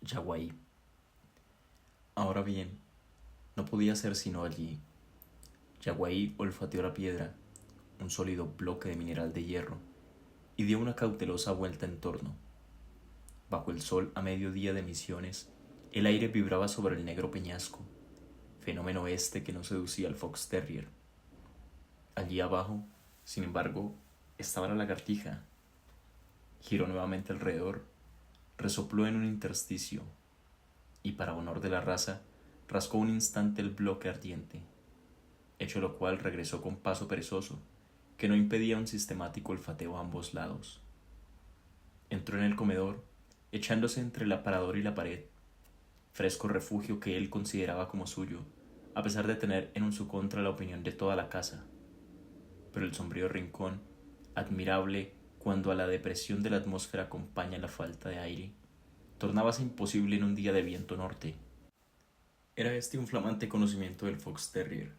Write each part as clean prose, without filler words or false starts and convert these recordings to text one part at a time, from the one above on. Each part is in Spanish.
Yaguaí. Ahora bien, no podía ser sino allí. Yaguaí olfateó la piedra, un sólido bloque de mineral de hierro, y dio una cautelosa vuelta en torno. Bajo el sol a mediodía de Misiones, el aire vibraba sobre el negro peñasco, fenómeno este que no seducía al fox terrier. Allí abajo, sin embargo, estaba la lagartija. Giró nuevamente alrededor, resopló en un intersticio y, para honor de la raza, rascó un instante el bloque ardiente, hecho lo cual regresó con paso perezoso, que no impedía un sistemático olfateo a ambos lados. Entró en el comedor, echándose entre el aparador y la pared, fresco refugio que él consideraba como suyo, a pesar de tener en su contra la opinión de toda la casa. Pero el sombrío rincón, admirable cuando a la depresión de la atmósfera acompaña la falta de aire, tornábase imposible en un día de viento norte. Era este un flamante conocimiento del fox terrier,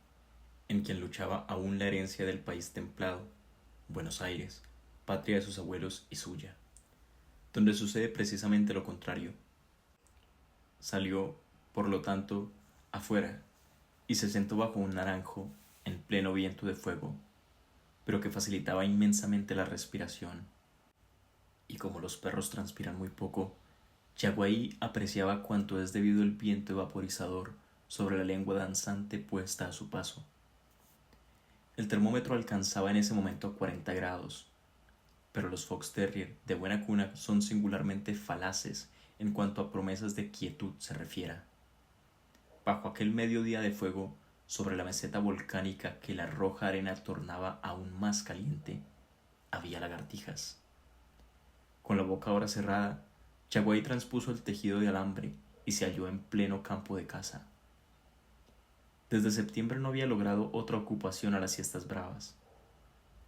en quien luchaba aún la herencia del país templado, Buenos Aires, patria de sus abuelos y suya, donde sucede precisamente lo contrario. Salió, por lo tanto, afuera y se sentó bajo un naranjo en pleno viento de fuego, pero que facilitaba inmensamente la respiración. Y como los perros transpiran muy poco, Yaguaí apreciaba cuánto es debido al viento vaporizador sobre la lengua danzante puesta a su paso. El termómetro alcanzaba en ese momento 40 grados, pero los fox terrier de buena cuna son singularmente falaces en cuanto a promesas de quietud se refiera. Bajo aquel mediodía de fuego, sobre la meseta volcánica que la roja arena tornaba aún más caliente, había lagartijas. Con la boca ahora cerrada, Yaguaí transpuso el tejido de alambre y se halló en pleno campo de caza. Desde septiembre no había logrado otra ocupación a las siestas bravas.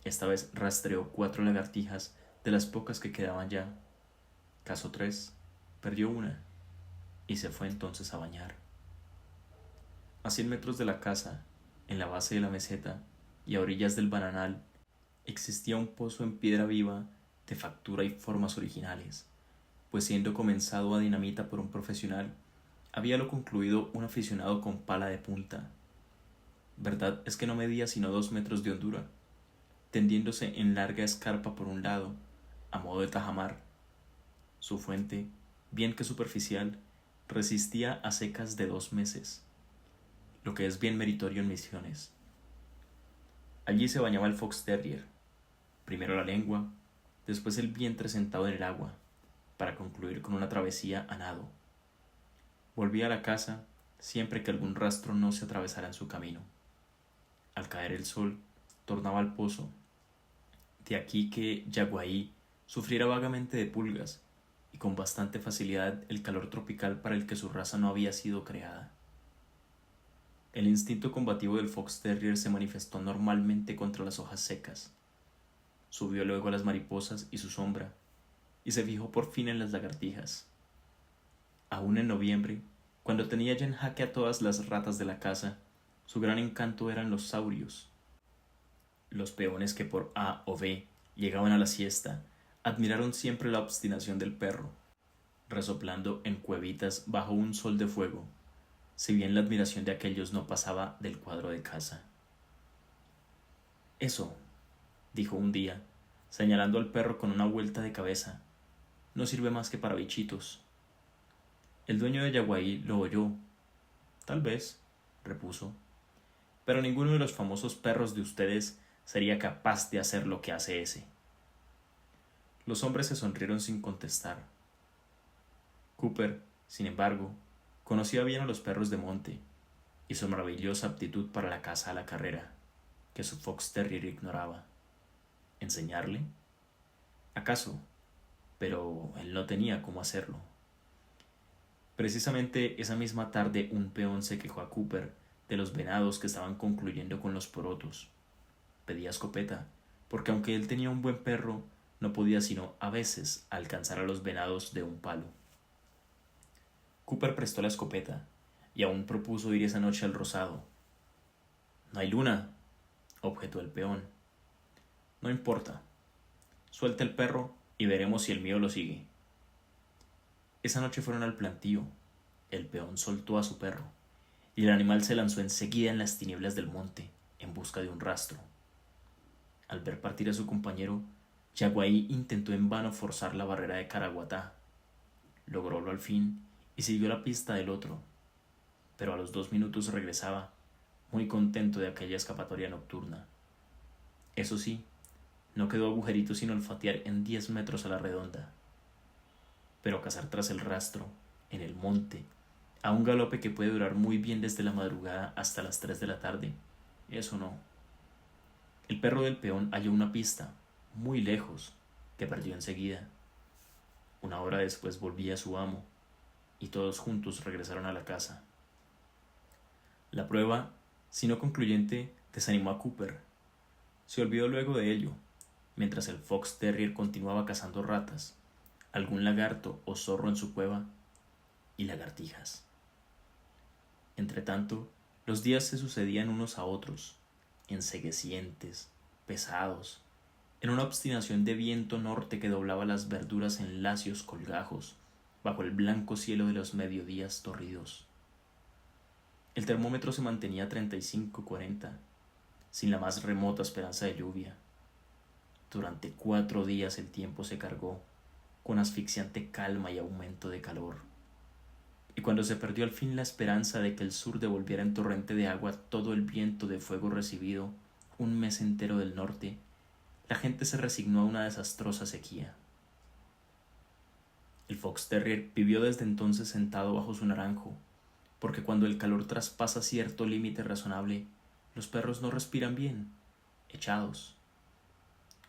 Esta vez rastreó 4 lagartijas de las pocas que quedaban ya. Cazó 3, perdió una y se fue entonces a bañar. A 100 metros de la casa, en la base de la meseta y a orillas del bananal, existía un pozo en piedra viva de factura y formas originales, pues siendo comenzado a dinamita por un profesional, habíalo concluido un aficionado con pala de punta. Verdad es que no medía sino 2 metros de hondura, tendiéndose en larga escarpa por un lado, a modo de tajamar. Su fuente, bien que superficial, resistía a secas de 2 meses, lo que es bien meritorio en Misiones. Allí se bañaba el fox terrier, primero la lengua, después el vientre sentado en el agua, para concluir con una travesía a nado. Volvía a la casa siempre que algún rastro no se atravesara en su camino. Al caer el sol, tornaba al pozo. De aquí que Yaguaí sufriera vagamente de pulgas y con bastante facilidad el calor tropical para el que su raza no había sido creada. El instinto combativo del fox terrier se manifestó normalmente contra las hojas secas. Subió luego a las mariposas y su sombra, y se fijó por fin en las lagartijas. Aún en noviembre, cuando tenía ya en jaque a todas las ratas de la casa, su gran encanto eran los saurios. Los peones que por A o B llegaban a la siesta admiraron siempre la obstinación del perro, resoplando en cuevitas bajo un sol de fuego, si bien la admiración de aquellos no pasaba del cuadro de caza. Eso, dijo un día, señalando al perro con una vuelta de cabeza, no sirve más que para bichitos. El dueño de Yaguaí lo oyó. Tal vez, repuso, pero ninguno de los famosos perros de ustedes sería capaz de hacer lo que hace ese. Los hombres se sonrieron sin contestar. Cooper, sin embargo, conocía bien a los perros de monte y su maravillosa aptitud para la caza a la carrera, que su fox terrier ignoraba. ¿Enseñarle? ¿Acaso? Pero él no tenía cómo hacerlo. Precisamente esa misma tarde un peón se quejó a Cooper de los venados que estaban concluyendo con los porotos. Pedía escopeta, porque aunque él tenía un buen perro, no podía sino a veces alcanzar a los venados de un palo. Cooper prestó la escopeta y aún propuso ir esa noche al Rosado. No hay luna, objetó el peón. No importa. Suelta el perro y veremos si el mío lo sigue. Esa noche fueron al plantío. El peón soltó a su perro, y el animal se lanzó enseguida en las tinieblas del monte, en busca de un rastro. Al ver partir a su compañero, Yaguaí intentó en vano forzar la barrera de Caraguatá. Logrólo al fin y siguió la pista del otro, pero a los 2 minutos regresaba, muy contento de aquella escapatoria nocturna. Eso sí, no quedó agujerito sin olfatear en 10 metros a la redonda. Pero cazar tras el rastro, en el monte, a un galope que puede durar muy bien desde la madrugada hasta las 3 de la tarde, eso no. El perro del peón halló una pista, muy lejos, que perdió enseguida. Una hora después volvía su amo, y todos juntos regresaron a la casa. La prueba, si no concluyente, desanimó a Cooper. Se olvidó luego de ello, mientras el fox terrier continuaba cazando ratas, algún lagarto o zorro en su cueva y lagartijas. Entretanto, los días se sucedían unos a otros, enceguecientes, pesados, en una obstinación de viento norte que doblaba las verduras en lacios colgajos bajo el blanco cielo de los mediodías torridos. El termómetro se mantenía a 35-40, sin la más remota esperanza de lluvia. Durante 4 días el tiempo se cargó, con asfixiante calma y aumento de calor. Y cuando se perdió al fin la esperanza de que el sur devolviera en torrente de agua todo el viento de fuego recibido un mes entero del norte, la gente se resignó a una desastrosa sequía. El fox terrier vivió desde entonces sentado bajo su naranjo, porque cuando el calor traspasa cierto límite razonable, los perros no respiran bien, echados.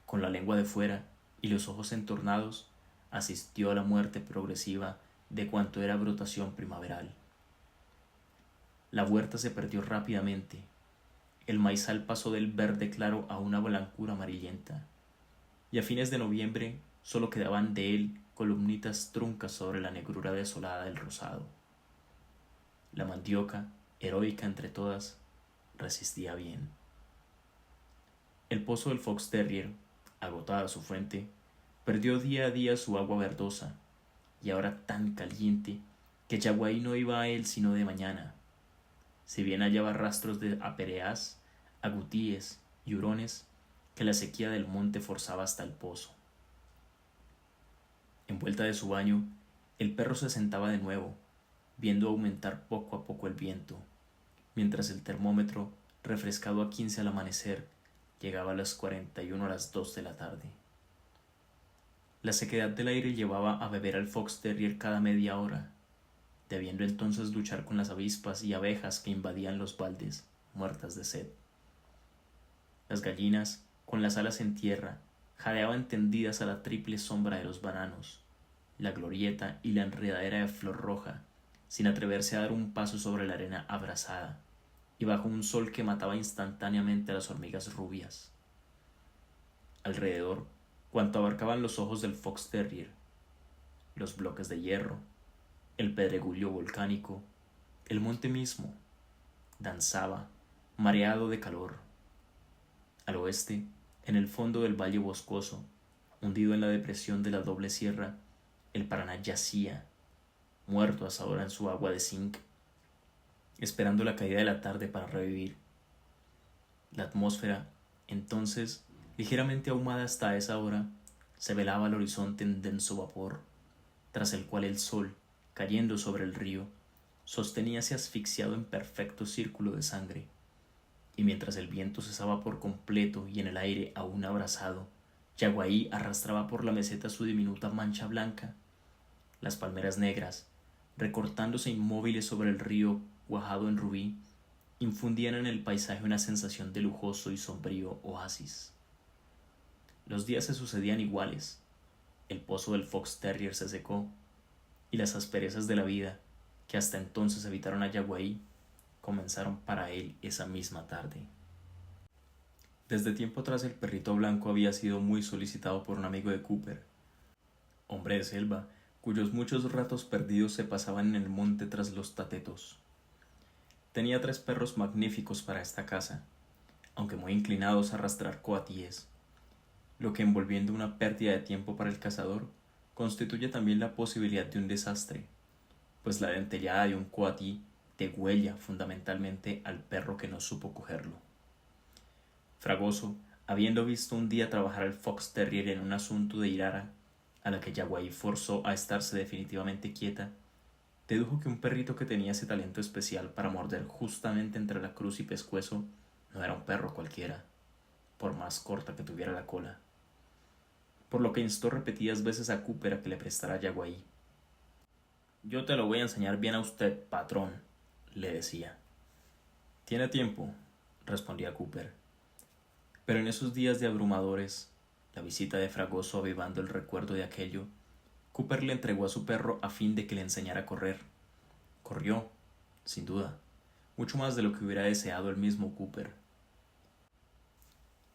Con la lengua de fuera y los ojos entornados, asistió a la muerte progresiva de cuanto era brotación primaveral. La huerta se perdió rápidamente. El maizal pasó del verde claro a una blancura amarillenta, y a fines de noviembre solo quedaban de él columnitas truncas sobre la negrura desolada del rosado. La mandioca, heroica entre todas, resistía bien. El pozo del fox terrier, agotada su fuente, perdió día a día su agua verdosa, y ahora tan caliente que Yaguaí no iba a él sino de mañana. Si bien hallaba rastros de apereás, agutíes y hurones que la sequía del monte forzaba hasta el pozo. En vuelta de su baño, el perro se sentaba de nuevo, viendo aumentar poco a poco el viento, mientras el termómetro, refrescado a 15 al amanecer, llegaba a las 41 a las 2 de la tarde. La sequedad del aire llevaba a beber al fox terrier cada media hora, debiendo entonces luchar con las avispas y abejas que invadían los baldes, muertas de sed. Las gallinas, con las alas en tierra, jadeaban tendidas a la triple sombra de los bananos, la glorieta y la enredadera de flor roja, sin atreverse a dar un paso sobre la arena abrasada, y bajo un sol que mataba instantáneamente a las hormigas rubias. Alrededor, cuanto abarcaban los ojos del fox terrier, los bloques de hierro, el pedregullo volcánico, el monte mismo, danzaba, mareado de calor. Al oeste, en el fondo del valle boscoso, hundido en la depresión de la doble sierra, el Paraná yacía, muerto hasta ahora en su agua de zinc, esperando la caída de la tarde para revivir. La atmósfera, entonces, ligeramente ahumada hasta esa hora, se velaba al horizonte en denso vapor, tras el cual el sol, cayendo sobre el río, sosteníase asfixiado en perfecto círculo de sangre, y mientras el viento cesaba por completo y en el aire aún abrasado, Yaguaí arrastraba por la meseta su diminuta mancha blanca. Las palmeras negras, recortándose inmóviles sobre el río cuajado en rubí, infundían en el paisaje una sensación de lujoso y sombrío oasis. Los días se sucedían iguales. El pozo del fox terrier se secó, y las asperezas de la vida, que hasta entonces evitaron a Yaguaí, comenzaron para él esa misma tarde. Desde tiempo atrás el perrito blanco había sido muy solicitado por un amigo de Cooper, hombre de selva, cuyos muchos ratos perdidos se pasaban en el monte tras los tatetos. Tenía 3 perros magníficos para esta casa, aunque muy inclinados a arrastrar coatíes, lo que envolviendo una pérdida de tiempo para el cazador, constituye también la posibilidad de un desastre, pues la dentellada de un coatí degüella fundamentalmente al perro que no supo cogerlo. Fragoso, habiendo visto un día trabajar al fox terrier en un asunto de Irara, a la que Yaguaí forzó a estarse definitivamente quieta, dedujo que un perrito que tenía ese talento especial para morder justamente entre la cruz y pescuezo no era un perro cualquiera, por más corta que tuviera la cola. Por lo que instó repetidas veces a Cooper a que le prestara a Yaguaí. «Yo te lo voy a enseñar bien a usted, patrón», le decía. «¿Tiene tiempo?», respondía Cooper. Pero en esos días de abrumadores, la visita de Fragoso avivando el recuerdo de aquello, Cooper le entregó a su perro a fin de que le enseñara a correr. Corrió, sin duda, mucho más de lo que hubiera deseado el mismo Cooper.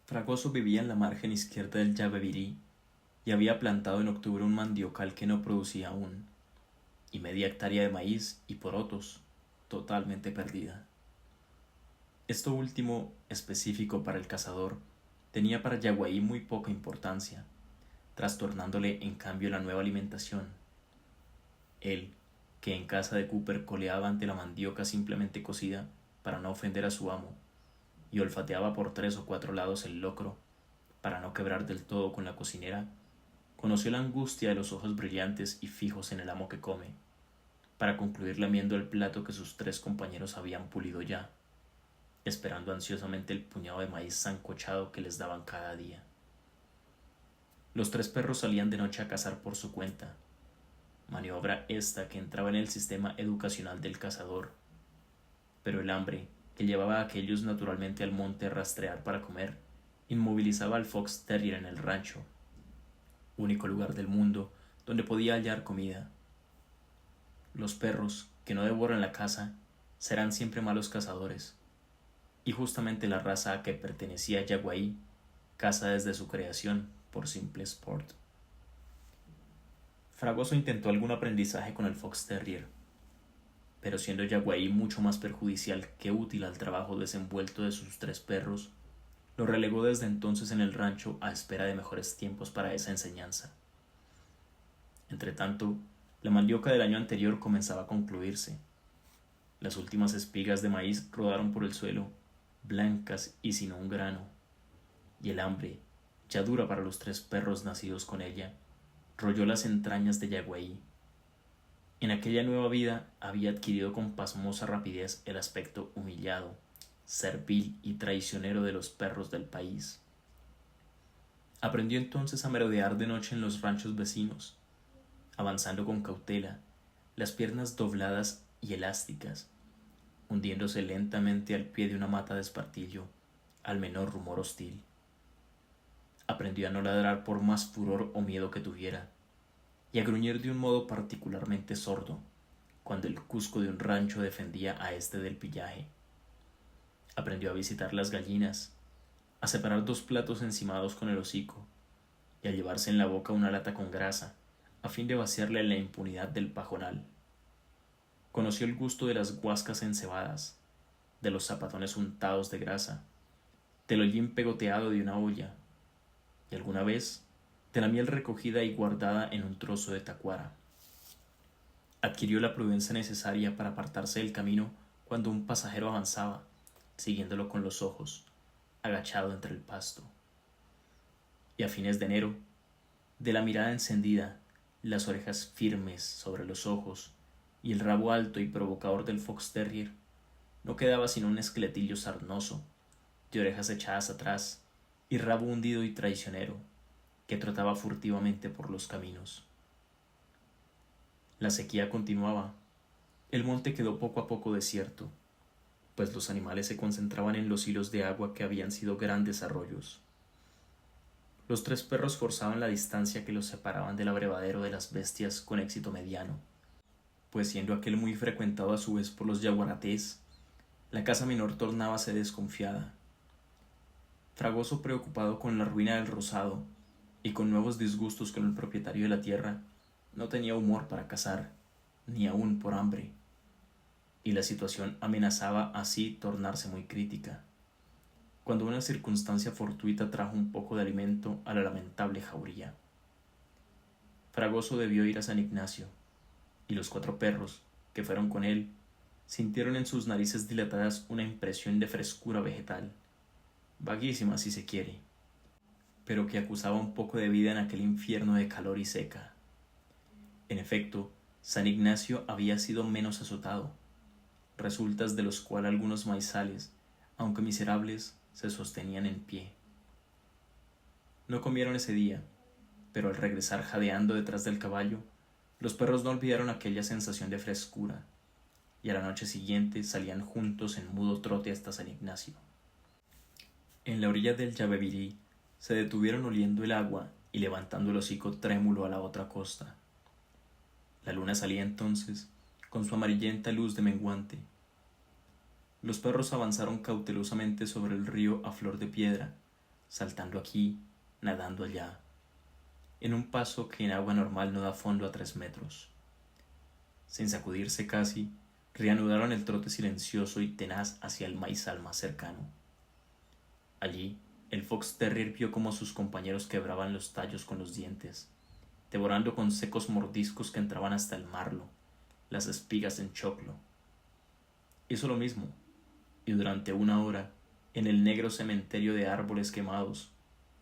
Fragoso vivía en la margen izquierda del Yabebirí y había plantado en octubre un mandiocal que no producía aún, y media hectárea de maíz y porotos, totalmente perdida. Esto último, específico para el cazador, tenía para Yaguaí muy poca importancia, trastornándole en cambio la nueva alimentación. Él, que en casa de Cooper coleaba ante la mandioca simplemente cocida para no ofender a su amo, y olfateaba por 3 o 4 lados el locro para no quebrar del todo con la cocinera, conoció la angustia de los ojos brillantes y fijos en el amo que come, para concluir lamiendo el plato que sus 3 compañeros habían pulido ya, esperando ansiosamente el puñado de maíz sancochado que les daban cada día. Los 3 perros salían de noche a cazar por su cuenta, maniobra esta que entraba en el sistema educacional del cazador, pero el hambre, que llevaba a aquellos naturalmente al monte a rastrear para comer, inmovilizaba al fox terrier en el rancho, único lugar del mundo donde podía hallar comida. Los perros, que no devoran la caza, serán siempre malos cazadores, y justamente la raza a que pertenecía Yaguaí caza desde su creación por simple sport. Fragoso intentó algún aprendizaje con el fox terrier, pero siendo Yaguaí mucho más perjudicial que útil al trabajo desenvuelto de sus 3 perros, lo relegó desde entonces en el rancho a espera de mejores tiempos para esa enseñanza. Entretanto, la mandioca del año anterior comenzaba a concluirse. Las últimas espigas de maíz rodaron por el suelo, blancas y sin un grano, y el hambre, ya dura para los 3 perros nacidos con ella, royó las entrañas de Yaguaí. En aquella nueva vida había adquirido con pasmosa rapidez el aspecto humillado, servil y traicionero de los perros del país. Aprendió entonces a merodear de noche en los ranchos vecinos, avanzando con cautela, las piernas dobladas y elásticas, hundiéndose lentamente al pie de una mata de espartillo al menor rumor hostil. Aprendió a no ladrar por más furor o miedo que tuviera, y a gruñir de un modo particularmente sordo cuando el cusco de un rancho defendía a este del pillaje. Aprendió a visitar las gallinas, a separar 2 platos encimados con el hocico y a llevarse en la boca una lata con grasa a fin de vaciarle en la impunidad del pajonal. Conoció el gusto de las guascas encebadas, de los zapatones untados de grasa, del hollín pegoteado de una olla y alguna vez de la miel recogida y guardada en un trozo de tacuara. Adquirió la prudencia necesaria para apartarse del camino cuando un pasajero avanzaba, siguiéndolo con los ojos, agachado entre el pasto. Y a fines de enero, de la mirada encendida, las orejas firmes sobre los ojos y el rabo alto y provocador del fox terrier, no quedaba sino un esqueletillo sarnoso, de orejas echadas atrás y rabo hundido y traicionero, que trotaba furtivamente por los caminos. La sequía continuaba. El monte quedó poco a poco desierto, pues los animales se concentraban en los hilos de agua que habían sido grandes arroyos. Los 3 perros forzaban la distancia que los separaban del abrevadero de las bestias con éxito mediano, pues siendo aquel muy frecuentado a su vez por los yaguaratés, la caza menor tornábase desconfiada. Fragoso, preocupado con la ruina del rozado y con nuevos disgustos con el propietario de la tierra, no tenía humor para cazar, ni aun por hambre, y la situación amenazaba así tornarse muy crítica, cuando una circunstancia fortuita trajo un poco de alimento a la lamentable jauría. Fragoso debió ir a San Ignacio, y los 4 perros, que fueron con él, sintieron en sus narices dilatadas una impresión de frescura vegetal, vaguísima si se quiere, pero que acusaba un poco de vida en aquel infierno de calor y seca. En efecto, San Ignacio había sido menos azotado, resultas de los cuales algunos maizales, aunque miserables, se sostenían en pie. No comieron ese día, pero al regresar jadeando detrás del caballo, los perros no olvidaron aquella sensación de frescura, y a la noche siguiente salían juntos en mudo trote hasta San Ignacio. En la orilla del Yabebirí se detuvieron oliendo el agua y levantando el hocico trémulo a la otra costa. La luna salía entonces, con su amarillenta luz de menguante. Los perros avanzaron cautelosamente sobre el río a flor de piedra, saltando aquí, nadando allá, en un paso que en agua normal no da fondo a 3 metros. Sin sacudirse casi, reanudaron el trote silencioso y tenaz hacia el maizal más cercano. Allí, el fox terrier vio cómo sus compañeros quebraban los tallos con los dientes, devorando con secos mordiscos que entraban hasta el marlo, las espigas en choclo. Hizo lo mismo, y durante 1 hora, en el negro cementerio de árboles quemados,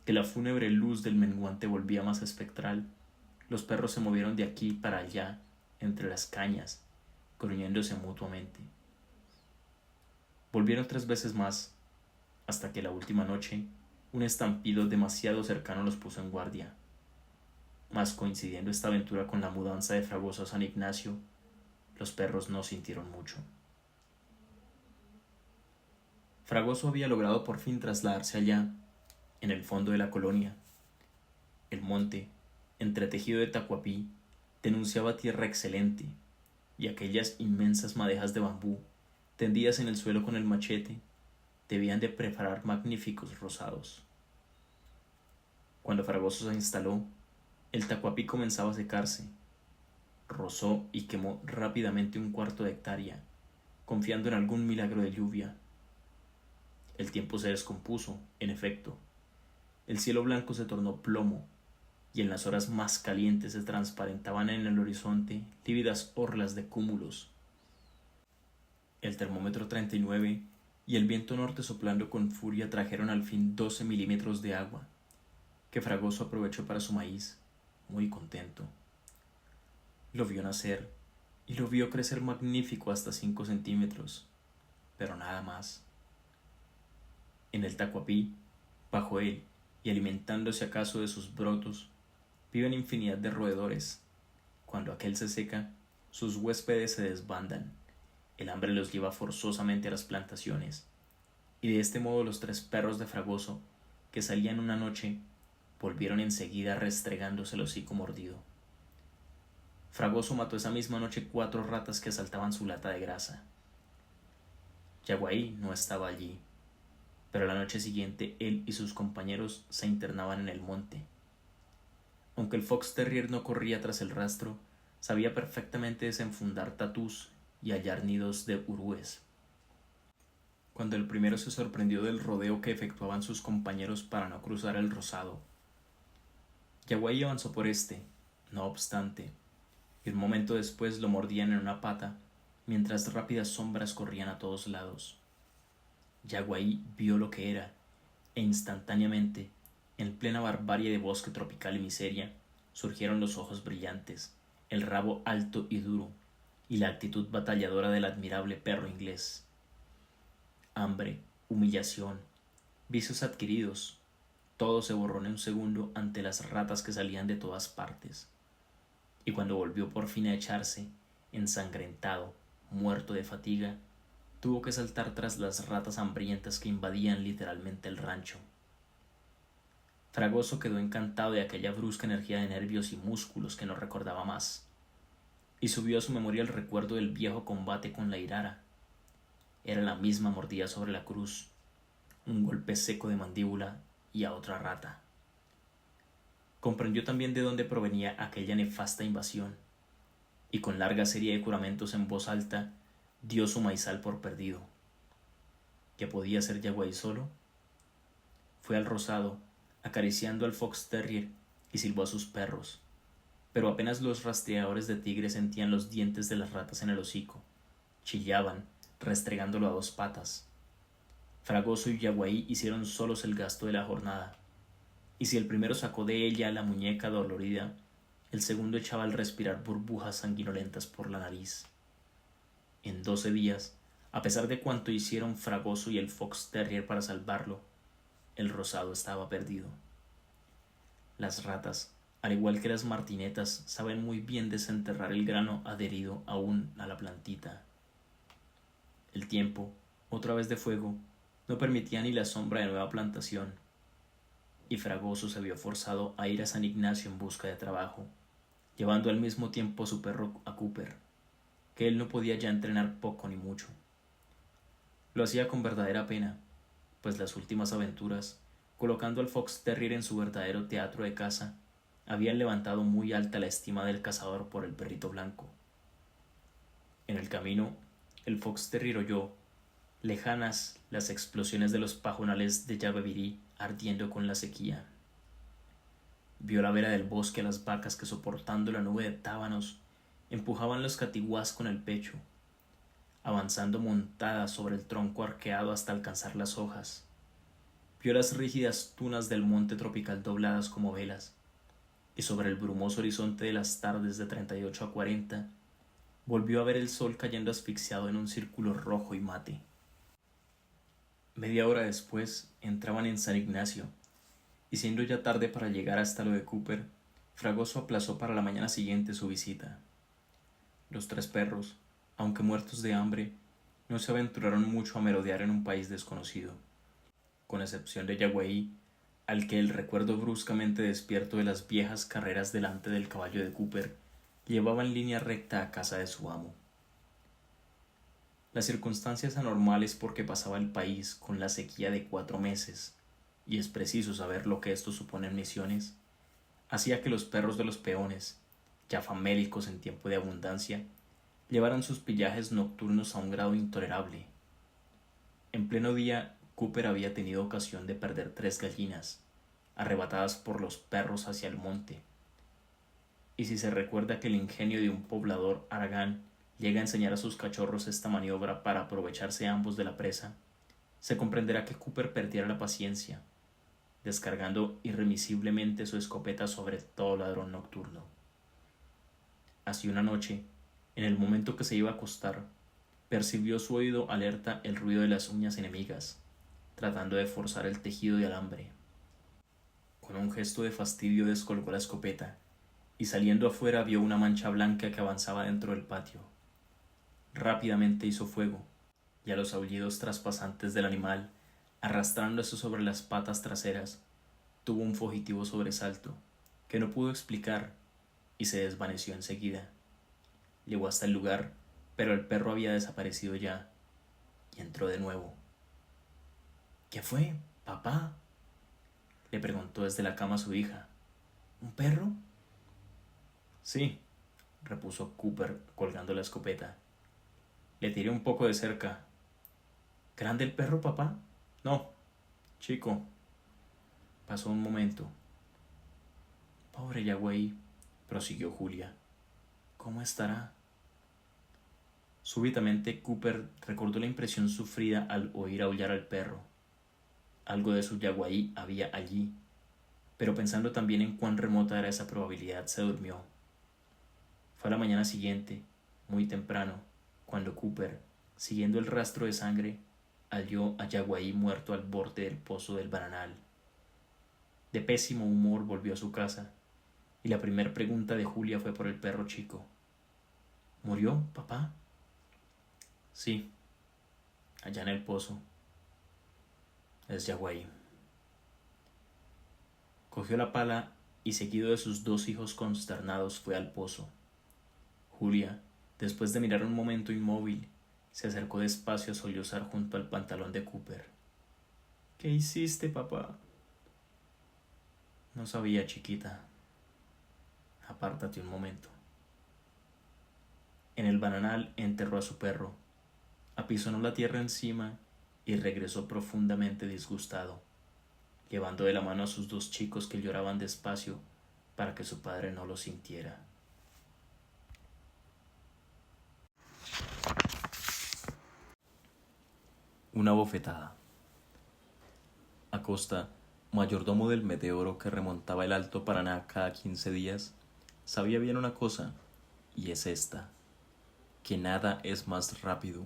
que la fúnebre luz del menguante volvía más espectral, los perros se movieron de aquí para allá, entre las cañas, gruñéndose mutuamente. Volvieron 3 veces más, hasta que la última noche, un estampido demasiado cercano los puso en guardia. Mas coincidiendo esta aventura con la mudanza de Fragoso a San Ignacio, los perros no sintieron mucho. Fragoso había logrado por fin trasladarse allá, en el fondo de la colonia. El monte, entretejido de tacuapí, denunciaba tierra excelente, y aquellas inmensas madejas de bambú, tendidas en el suelo con el machete, debían de preparar magníficos rozados. Cuando Fragoso se instaló, el tacuapí comenzaba a secarse. Rozó y quemó rápidamente 1/4 de hectárea, confiando en algún milagro de lluvia. El tiempo se descompuso, en efecto. El cielo blanco se tornó plomo, y en las horas más calientes se transparentaban en el horizonte lívidas orlas de cúmulos. El termómetro 39 y el viento norte soplando con furia trajeron al fin 12 milímetros de agua, que Fragoso aprovechó para su maíz, muy contento. Lo vio nacer y lo vio crecer magnífico hasta 5 centímetros, pero nada más. En el tacuapí, bajo él y alimentándose acaso de sus brotos, viven infinidad de roedores. Cuando aquel se seca, sus huéspedes se desbandan, el hambre los lleva forzosamente a las plantaciones, y de este modo los 3 perros de Fragoso, que salían una noche, volvieron enseguida restregándose el hocico mordido. Fragoso mató esa misma noche 4 ratas que asaltaban su lata de grasa. Yaguaí no estaba allí, pero la noche siguiente él y sus compañeros se internaban en el monte. Aunque el fox terrier no corría tras el rastro, sabía perfectamente desenfundar tatús y hallar nidos de urúes. Cuando el primero se sorprendió del rodeo que efectuaban sus compañeros para no cruzar el rozado, Yaguaí avanzó por este, no obstante, y un momento después lo mordían en una pata, mientras rápidas sombras corrían a todos lados. Yaguaí vio lo que era, e instantáneamente, en plena barbarie de bosque tropical y miseria, surgieron los ojos brillantes, el rabo alto y duro, y la actitud batalladora del admirable perro inglés. Hambre, humillación, vicios adquiridos, todo se borró en un segundo ante las ratas que salían de todas partes. Y cuando volvió por fin a echarse, ensangrentado, muerto de fatiga, tuvo que saltar tras las ratas hambrientas que invadían literalmente el rancho. Fragoso quedó encantado de aquella brusca energía de nervios y músculos que no recordaba más, y subió a su memoria el recuerdo del viejo combate con la irara. Era la misma mordida sobre la cruz, un golpe seco de mandíbula y a otra rata. Comprendió también de dónde provenía aquella nefasta invasión, y con larga serie de juramentos en voz alta, dio su maizal por perdido. ¿Qué podía hacer Yaguaí solo? Fue al rozado, acariciando al fox terrier, y silbó a sus perros. pero apenas los rastreadores de tigre sentían los dientes de las ratas en el hocico, chillaban, restregándolo a dos patas. Fragoso y Yaguaí hicieron solos el gasto de la jornada, y si el primero sacó de ella la muñeca dolorida, el segundo echaba al respirar burbujas sanguinolentas por la nariz. En 12 días, a pesar de cuanto hicieron Fragoso y el Fox Terrier para salvarlo, el rosado estaba perdido. Las ratas, al igual que las martinetas, saben muy bien desenterrar el grano adherido aún a la plantita. El tiempo, otra vez de fuego, no permitía ni la sombra de nueva plantación, y Fragoso se vio forzado a ir a San Ignacio en busca de trabajo, llevando al mismo tiempo a su perro a Cooper, que él no podía ya entrenar poco ni mucho. Lo hacía con verdadera pena, pues las últimas aventuras, colocando al Fox Terrier en su verdadero teatro de caza, habían levantado muy alta la estima del cazador por el perrito blanco. En el camino, el Fox Terrier oyó, lejanas, las explosiones de los pajonales de Yabebirí ardiendo con la sequía. Vio a la vera del bosque a las vacas que, soportando la nube de tábanos, empujaban los catiguás con el pecho, avanzando montadas sobre el tronco arqueado hasta alcanzar las hojas. Vio las rígidas tunas del monte tropical dobladas como velas, y sobre el brumoso horizonte de las tardes de 38 a 40, volvió a ver el sol cayendo asfixiado en un círculo rojo y mate. Media hora después entraban en San Ignacio, y siendo ya tarde para llegar hasta lo de Cooper, Fragoso aplazó para la mañana siguiente su visita. Los tres perros, aunque muertos de hambre, no se aventuraron mucho a merodear en un país desconocido, con excepción de Yaguaí, al que el recuerdo bruscamente despierto de las viejas carreras delante del caballo de Cooper llevaba en línea recta a casa de su amo. Las circunstancias anormales por que pasaba el país con la sequía de 4 meses, y es preciso saber lo que esto supone en Misiones, hacía que los perros de los peones, ya famélicos en tiempo de abundancia, llevaran sus pillajes nocturnos a un grado intolerable. En pleno día, Cooper había tenido ocasión de perder 3 gallinas, arrebatadas por los perros hacia el monte. Y si se recuerda que el ingenio de un poblador haragán llega a enseñar a sus cachorros esta maniobra para aprovecharse ambos de la presa, se comprenderá que Cooper perdiera la paciencia, descargando irremisiblemente su escopeta sobre todo ladrón nocturno. Así una noche, en el momento que se iba a acostar, percibió su oído alerta el ruido de las uñas enemigas, tratando de forzar el tejido de alambre. Con un gesto de fastidio descolgó la escopeta, y saliendo afuera vio una mancha blanca que avanzaba dentro del patio. Rápidamente hizo fuego, y a los aullidos traspasantes del animal, arrastrándose sobre las patas traseras, tuvo un fugitivo sobresalto, que no pudo explicar, y se desvaneció enseguida. Llegó hasta el lugar, pero el perro había desaparecido ya, y entró de nuevo. ¿Qué fue, papá?, le preguntó desde la cama su hija. ¿Un perro? Sí, repuso Cooper colgando la escopeta. Le tiré un poco de cerca. ¿Grande el perro, papá? No, chico. Pasó un momento. Pobre Yaguaí, prosiguió Julia. ¿Cómo estará? Súbitamente Cooper recordó la impresión sufrida al oír aullar al perro. Algo de su Yaguaí había allí, pero pensando también en cuán remota era esa probabilidad, se durmió. Fue a la mañana siguiente, muy temprano, cuando Cooper, siguiendo el rastro de sangre, halló a Yaguaí muerto al borde del pozo del bananal. De pésimo humor volvió a su casa, y la primera pregunta de Julia fue por el perro chico. ¿Murió, papá? Sí, allá en el pozo. Es Yaguaí. Cogió la pala y, seguido de sus 2 hijos consternados, fue al pozo. Julia, después de mirar un momento inmóvil, se acercó despacio a sollozar junto al pantalón de Cooper. ¿Qué hiciste, papá? No sabía, chiquita. Apártate un momento. En el bananal enterró a su perro, apisonó la tierra encima y regresó profundamente disgustado, llevando de la mano a sus 2 chicos que lloraban despacio para que su padre no lo sintiera. Una bofetada. Acosta, mayordomo del Meteoro que remontaba el Alto Paraná cada 15 días, sabía bien una cosa, y es esta, que nada es más rápido,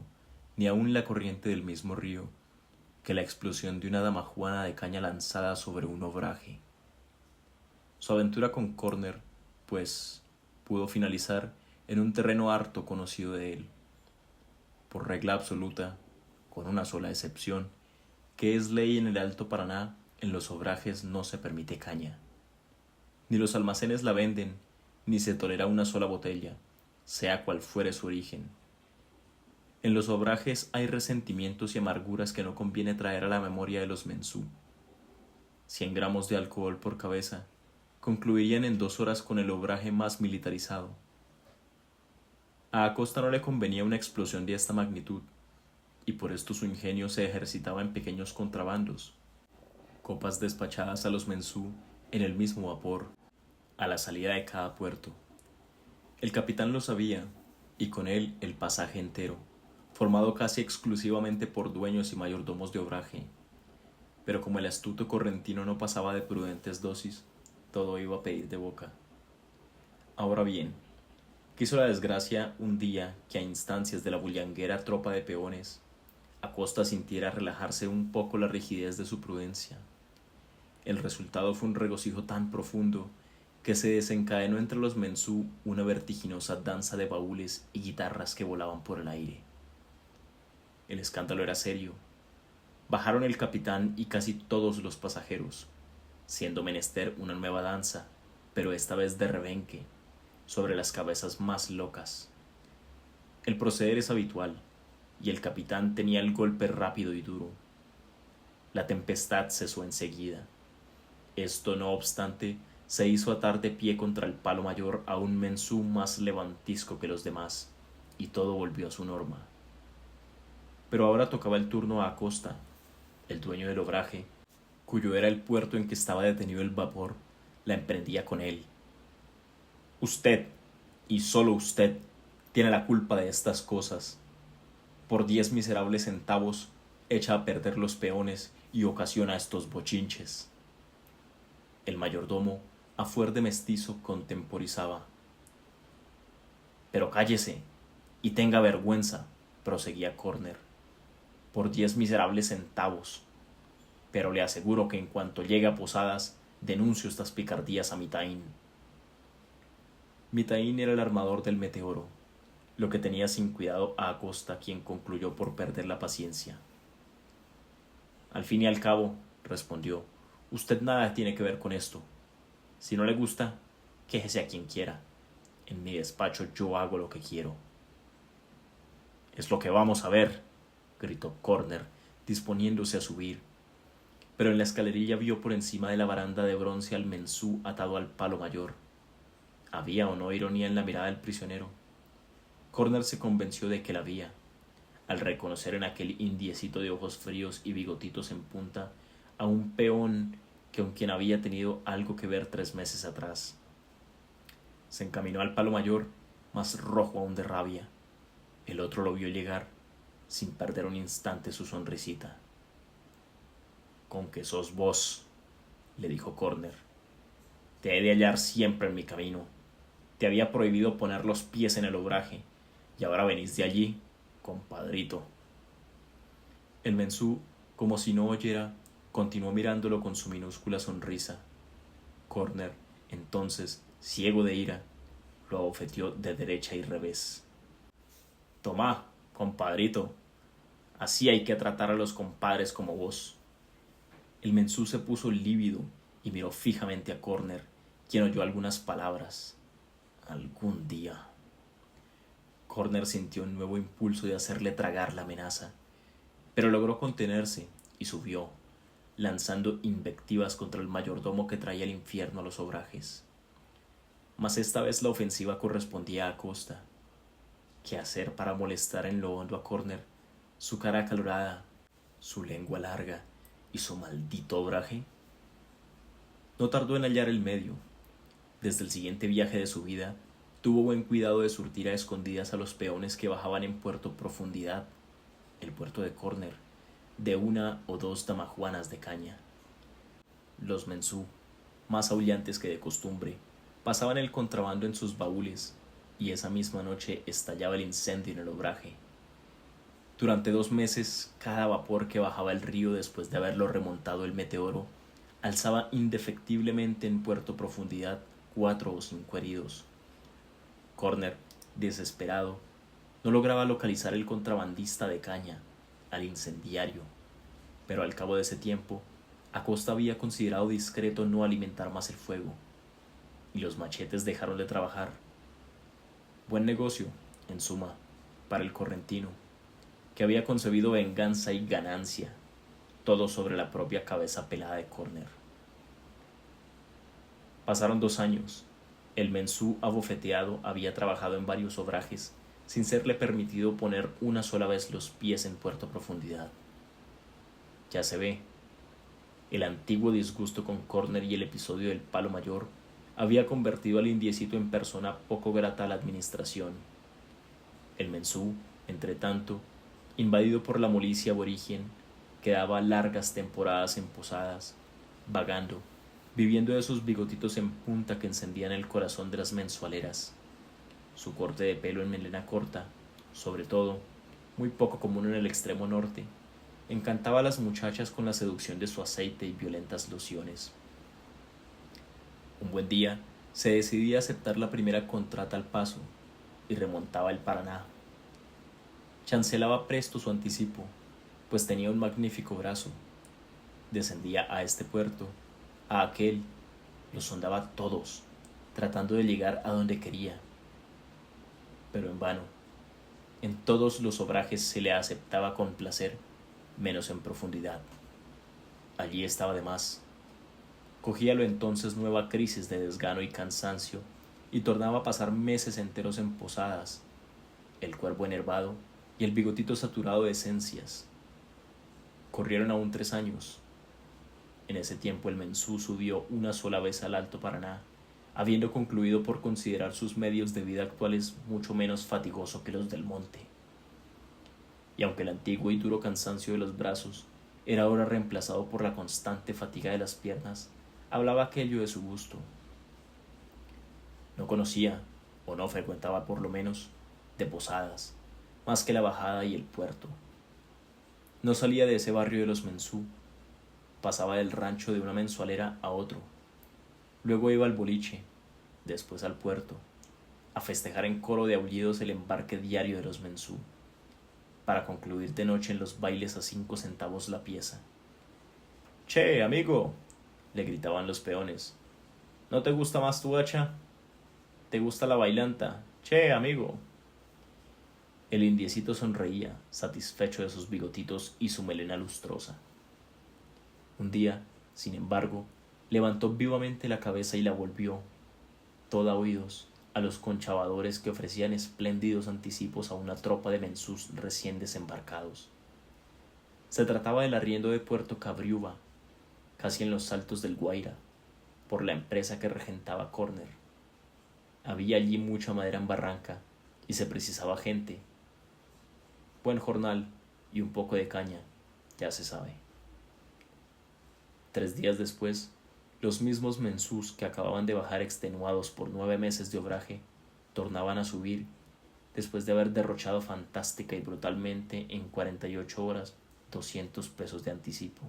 ni aun la corriente del mismo río, que la explosión de una damajuana de caña lanzada sobre un obraje. Su aventura con Corner, pues, pudo finalizar en un terreno harto conocido de él. Por regla absoluta, con una sola excepción, que es ley en el Alto Paraná, en los obrajes no se permite caña. Ni los almacenes la venden, ni se tolera una sola botella, sea cual fuere su origen. En los obrajes hay resentimientos y amarguras que no conviene traer a la memoria de los mensú. 100 gramos de alcohol por cabeza concluirían en 2 horas con el obraje más militarizado. A Acosta no le convenía una explosión de esta magnitud, y por esto su ingenio se ejercitaba en pequeños contrabandos, copas despachadas a los mensú en el mismo vapor, a la salida de cada puerto. El capitán lo sabía, y con él el pasaje entero, formado casi exclusivamente por dueños y mayordomos de obraje. Pero como el astuto correntino no pasaba de prudentes dosis, todo iba a pedir de boca. Ahora bien, quiso la desgracia un día que a instancias de la bullanguera tropa de peones, Acosta sintiera relajarse un poco la rigidez de su prudencia. El resultado fue un regocijo tan profundo que se desencadenó entre los mensú una vertiginosa danza de baúles y guitarras que volaban por el aire. El escándalo era serio. Bajaron el capitán y casi todos los pasajeros, siendo menester una nueva danza, pero esta vez de rebenque, sobre las cabezas más locas. El proceder es habitual, y el capitán tenía el golpe rápido y duro. La tempestad cesó enseguida. Esto, no obstante, se hizo atar de pie contra el palo mayor a un mensú más levantisco que los demás, y todo volvió a su norma. Pero ahora tocaba el turno a Acosta, el dueño del obraje, cuyo era el puerto en que estaba detenido el vapor, la emprendía con él. Usted, y solo usted, tiene la culpa de estas cosas. Por 10 miserables centavos, echa a perder los peones y ocasiona estos bochinches. El mayordomo, a fuer de mestizo, contemporizaba. Pero cállese, y tenga vergüenza, proseguía Corner. Por 10 miserables centavos. Pero le aseguro que en cuanto llegue a Posadas, denuncio estas picardías a Mitaín. Mitaín era el armador del Meteoro, lo que tenía sin cuidado a Acosta, quien concluyó por perder la paciencia. Al fin y al cabo, respondió, usted nada tiene que ver con esto. Si no le gusta, quéjese a quien quiera. En mi despacho yo hago lo que quiero. Es lo que vamos a ver, gritó Corner, disponiéndose a subir. Pero en la escalerilla vio por encima de la baranda de bronce al mensú atado al palo mayor. ¿Había o no ironía en la mirada del prisionero? Corner se convenció de que la había, al reconocer en aquel indiecito de ojos fríos y bigotitos en punta a un peón con quien había tenido algo que ver 3 meses atrás. Se encaminó al palo mayor, más rojo aún de rabia. El otro lo vio llegar, sin perder un instante su sonrisita. «Con que sos vos», le dijo Corner. «Te he de hallar siempre en mi camino. Te había prohibido poner los pies en el obraje, y ahora venís de allí, compadrito». El mensú, como si no oyera, continuó mirándolo con su minúscula sonrisa. Corner, entonces, ciego de ira, lo abofeteó de derecha y revés. «Tomá, compadrito, así hay que tratar a los compadres como vos». El mensú se puso lívido y miró fijamente a Corner, quien oyó algunas palabras. «Algún día». Corner sintió un nuevo impulso de hacerle tragar la amenaza, pero logró contenerse y subió, lanzando invectivas contra el mayordomo que traía el infierno a los obrajes. Mas esta vez la ofensiva correspondía a Acosta. ¿Qué hacer para molestar en lo hondo a Corner? Su cara acalorada, su lengua larga y su maldito obraje. No tardó en hallar el medio. Desde el siguiente viaje de su vida, tuvo buen cuidado de surtir a escondidas a los peones que bajaban en Puerto Profundidad, el puerto de Corner, de una o dos damajuanas de caña. Los mensú, más aullantes que de costumbre, pasaban el contrabando en sus baúles, y esa misma noche estallaba el incendio en el obraje. Durante 2 meses, cada vapor que bajaba el río después de haberlo remontado el meteoro, alzaba indefectiblemente en Puerto Profundidad 4 o 5 heridos. Corner, desesperado, no lograba localizar al contrabandista de caña, al incendiario, pero al cabo de ese tiempo, Acosta había considerado discreto no alimentar más el fuego, y los machetes dejaron de trabajar. Buen negocio, en suma, para el correntino, que había concebido venganza y ganancia, todo sobre la propia cabeza pelada de Corner. Pasaron 2 años. El mensú abofeteado había trabajado en varios obrajes sin serle permitido poner una sola vez los pies en Puerto Profundidad. Ya se ve, el antiguo disgusto con Corner y el episodio del palo mayor había convertido al indiecito en persona poco grata a la administración. El mensú, entre tanto, invadido por la molicie aborigen, quedaba largas temporadas en posadas, vagando, viviendo de sus bigotitos en punta que encendían el corazón de las mensualeras. Su corte de pelo en melena corta, sobre todo, muy poco común en el extremo norte, encantaba a las muchachas con la seducción de su aceite y violentas lociones. Un buen día se decidía a aceptar la primera contrata al paso y remontaba el Paraná. Chancelaba presto su anticipo, pues tenía un magnífico brazo. Descendía a este puerto, a aquel, los sondaba todos, tratando de llegar a donde quería. Pero en vano. En todos los obrajes se le aceptaba con placer, menos en profundidad. Allí estaba de más. Cogíalo entonces nueva crisis de desgano y cansancio, y tornaba a pasar meses enteros en posadas, el cuerpo enervado y el bigotito saturado de esencias. Corrieron aún 3 años. En ese tiempo el mensú subió una sola vez al Alto Paraná, habiendo concluido por considerar sus medios de vida actuales mucho menos fatigoso que los del monte. Y aunque el antiguo y duro cansancio de los brazos era ahora reemplazado por la constante fatiga de las piernas, hablaba aquello de su gusto. No conocía, o no frecuentaba por lo menos, de posadas, más que la bajada y el puerto. No salía de ese barrio de los mensú, pasaba del rancho de una mensualera a otro, luego iba al boliche, después al puerto, a festejar en coro de aullidos el embarque diario de los mensú, para concluir de noche en los bailes a 5 centavos la pieza. «Che, amigo», le gritaban los peones, «¿no te gusta más tu hacha? ¿Te gusta la bailanta? Che, amigo». El indiecito sonreía, satisfecho de sus bigotitos y su melena lustrosa. Un día, sin embargo, levantó vivamente la cabeza y la volvió, toda oídos, a los conchavadores que ofrecían espléndidos anticipos a una tropa de mensús recién desembarcados. Se trataba del arriendo de Puerto Cabriúba, casi en los altos del Guaira, por la empresa que regentaba Corner. Había allí mucha madera en barranca y se precisaba gente. Buen jornal y un poco de caña, ya se sabe. 3 días después, los mismos mensús que acababan de bajar extenuados por 9 meses de obraje, tornaban a subir, después de haber derrochado fantástica y brutalmente en 48 horas 200 pesos de anticipo.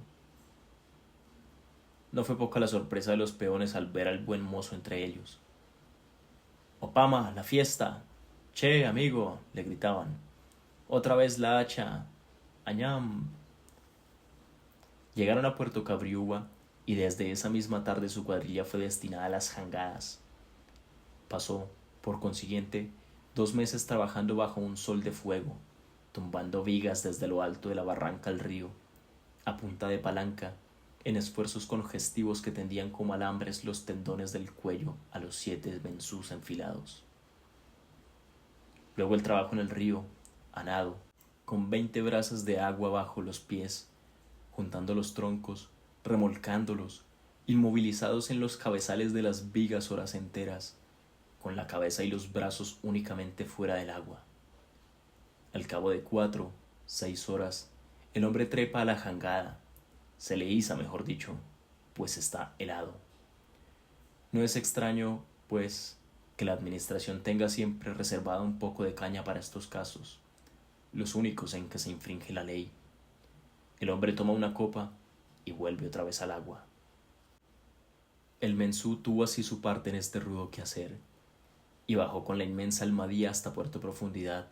No fue poca la sorpresa de los peones al ver al buen mozo entre ellos. «Opama, la fiesta! Che, amigo», le gritaban. «Otra vez la hacha. Añam». Llegaron a Puerto Cabriúba y desde esa misma tarde su cuadrilla fue destinada a las jangadas. Pasó, por consiguiente, 2 meses trabajando bajo un sol de fuego, tumbando vigas desde lo alto de la barranca al río, a punta de palanca, en esfuerzos congestivos que tendían como alambres los tendones del cuello a los 7 mensús enfilados. Luego el trabajo en el río, a nado, con 20 brazas de agua bajo los pies, juntando los troncos, remolcándolos inmovilizados en los cabezales de las vigas horas enteras, con la cabeza y los brazos únicamente fuera del agua. Al cabo de 4, 6 horas, el hombre trepa a la jangada, se le iza, mejor dicho, pues está helado. No es extraño, pues, que la administración tenga siempre reservado un poco de caña para estos casos, los únicos en que se infringe la ley. El hombre toma una copa y vuelve otra vez al agua. El mensú tuvo así su parte en este rudo quehacer, y bajó con la inmensa Almadía hasta Puerto Profundidad.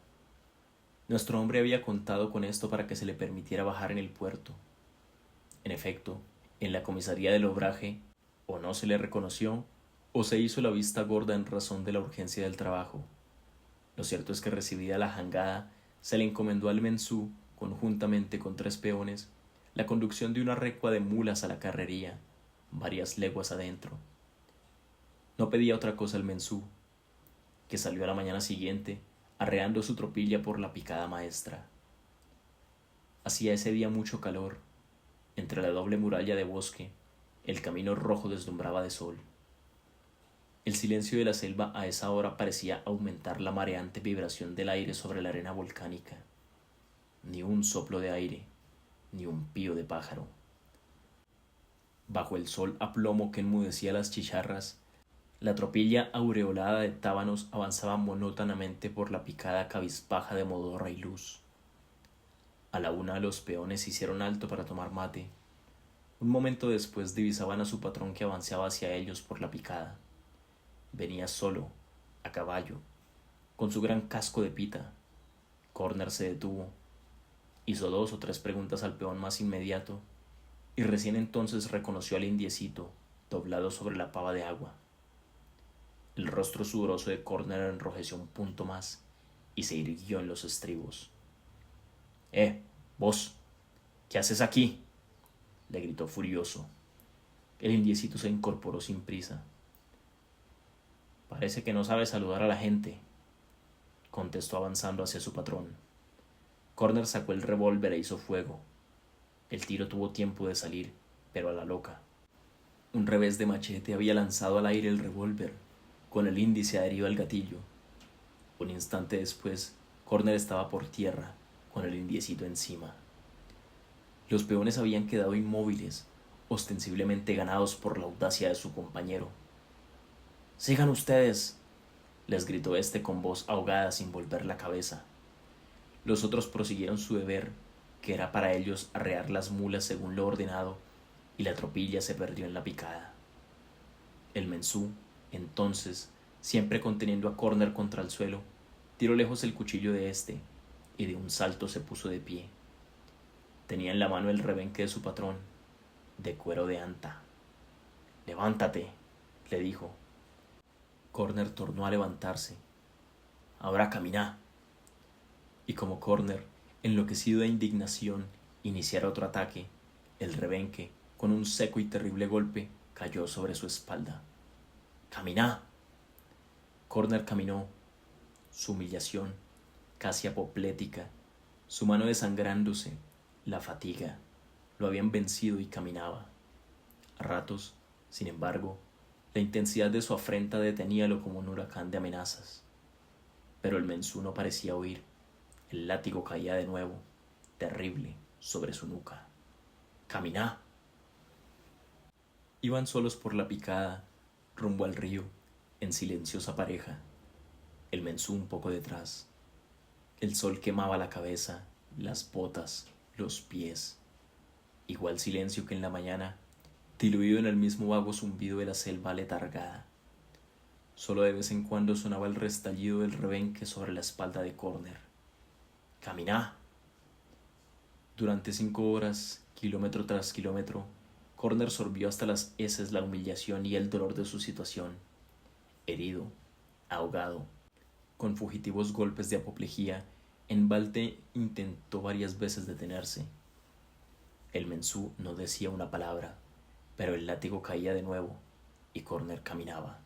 Nuestro hombre había contado con esto para que se le permitiera bajar en el puerto. En efecto, en la comisaría del obraje, o no se le reconoció, o se hizo la vista gorda en razón de la urgencia del trabajo. Lo cierto es que recibida la jangada, se le encomendó al mensú, conjuntamente con 3 peones, la conducción de una recua de mulas a la carrería, varias leguas adentro. No pedía otra cosa el mensú, que salió a la mañana siguiente, arreando su tropilla por la picada maestra. Hacía ese día mucho calor. Entre la doble muralla de bosque, el camino rojo deslumbraba de sol. El silencio de la selva a esa hora parecía aumentar la mareante vibración del aire sobre la arena volcánica. Ni un soplo de aire, ni un pío de pájaro. Bajo el sol a plomo que enmudecía las chicharras, la tropilla aureolada de tábanos avanzaba monótonamente por la picada cabizbaja de modorra y luz. A la una los peones hicieron alto para tomar mate. Un momento después divisaban a su patrón que avanzaba hacia ellos por la picada. Venía solo, a caballo, con su gran casco de pita. Corner se detuvo, hizo 2 o 3 preguntas al peón más inmediato, y recién entonces reconoció al indiecito, doblado sobre la pava de agua. El rostro sudoroso de Corner enrojeció un punto más y se irguió en los estribos. Vos, ¿qué haces aquí?, le gritó furioso. El indiecito se incorporó sin prisa. Parece que no sabe saludar a la gente, contestó avanzando hacia su patrón. Corner sacó el revólver e hizo fuego. El tiro tuvo tiempo de salir, pero a la loca. Un revés de machete había lanzado al aire el revólver, con el índice adherido al gatillo. Un instante después, Corner estaba por tierra, con el indiecito encima. Los peones habían quedado inmóviles, ostensiblemente ganados por la audacia de su compañero. «¡Sigan ustedes!», les gritó este con voz ahogada sin volver la cabeza. Los otros prosiguieron su deber, que era para ellos arrear las mulas según lo ordenado, y la tropilla se perdió en la picada. El mensú, entonces, siempre conteniendo a Corner contra el suelo, tiró lejos el cuchillo de éste, y de un salto se puso de pie. Tenía en la mano el rebenque de su patrón, de cuero de anta. «Levántate», le dijo. Corner tornó a levantarse. «Ahora camina». Y como Corner, enloquecido de indignación, iniciara otro ataque, el rebenque, con un seco y terrible golpe, cayó sobre su espalda. «¡Camina!». Corner caminó. Su humillación, casi apoplética, su mano desangrándose, la fatiga, lo habían vencido y caminaba. A ratos, sin embargo, la intensidad de su afrenta deteníalo como un huracán de amenazas. Pero el mensú no parecía oír. El látigo caía de nuevo, terrible, sobre su nuca. «¡Camina!». Iban solos por la picada, rumbo al río, en silenciosa pareja. El mensú un poco detrás. El sol quemaba la cabeza, las botas, los pies. Igual silencio que en la mañana, diluido en el mismo vago zumbido de la selva letargada. Solo de vez en cuando sonaba el restallido del rebenque sobre la espalda de Corner. «¡Camina!». Durante 5 horas, kilómetro tras kilómetro, Corner sorbió hasta las heces la humillación y el dolor de su situación. Herido, ahogado, con fugitivos golpes de apoplejía, en balde intentó varias veces detenerse. El mensú no decía una palabra, pero el látigo caía de nuevo y Corner caminaba.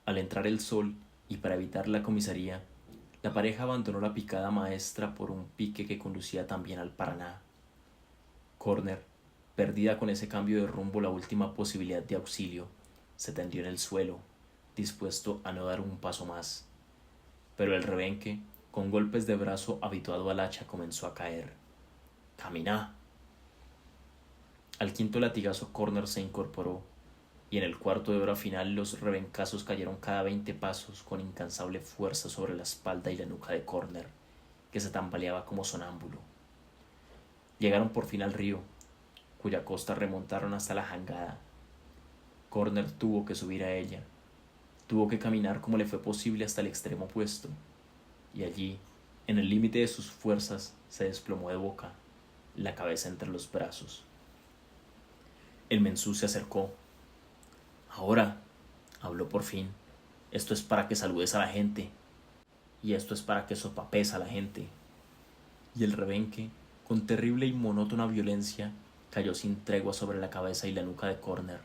Al entrar el sol y para evitar la comisaría, la pareja abandonó la picada maestra por un pique que conducía también al Paraná. Corner, Perdida con ese cambio de rumbo la última posibilidad de auxilio, se tendió en el suelo, dispuesto a no dar un paso más. Pero el rebenque, con golpes de brazo habituado al hacha, comenzó a caer. ¡Camina! Al quinto latigazo Corner se incorporó, y en el cuarto de hora final los rebencazos cayeron cada 20 pasos con incansable fuerza sobre la espalda y la nuca de Corner, que se tambaleaba como sonámbulo. Llegaron por fin al río, cuya costa remontaron hasta la jangada. Corner tuvo que subir a ella, tuvo que caminar como le fue posible hasta el extremo opuesto, y allí, en el límite de sus fuerzas, se desplomó de boca, la cabeza entre los brazos. El mensú se acercó. Ahora, habló por fin, esto es para que saludes a la gente, y esto es para que sopapes a la gente. Y el rebenque, con terrible y monótona violencia, cayó sin tregua sobre la cabeza y la nuca de Corner,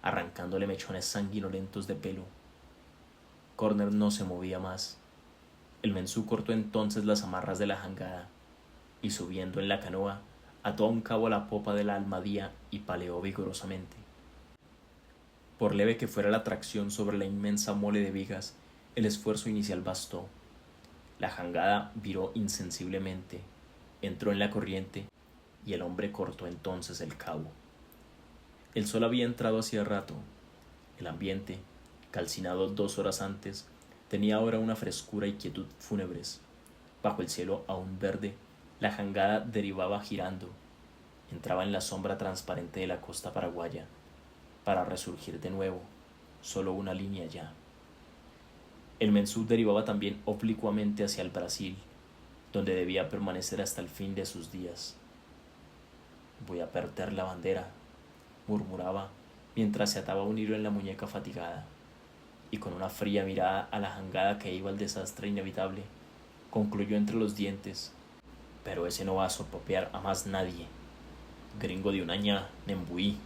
arrancándole mechones sanguinolentos de pelo. Corner no se movía más. El mensú cortó entonces las amarras de la jangada, y subiendo en la canoa, ató a un cabo a la popa de la almadía y paleó vigorosamente. Por leve que fuera la tracción sobre la inmensa mole de vigas, el esfuerzo inicial bastó. La jangada viró insensiblemente, entró en la corriente, y el hombre cortó entonces el cabo. El sol había entrado hacía rato. El ambiente, calcinado 2 horas antes, tenía ahora una frescura y quietud fúnebres. Bajo el cielo aún verde, la jangada derivaba girando, entraba en la sombra transparente de la costa paraguaya, para resurgir de nuevo, solo una línea ya. El mensú derivaba también oblicuamente hacia el Brasil, donde debía permanecer hasta el fin de sus días. Voy a perder la bandera, murmuraba mientras se ataba un hilo en la muñeca fatigada, y con una fría mirada a la jangada que iba al desastre inevitable, concluyó entre los dientes: pero ese no va a sopapear a más nadie. Gringo de un aña, Nembuí.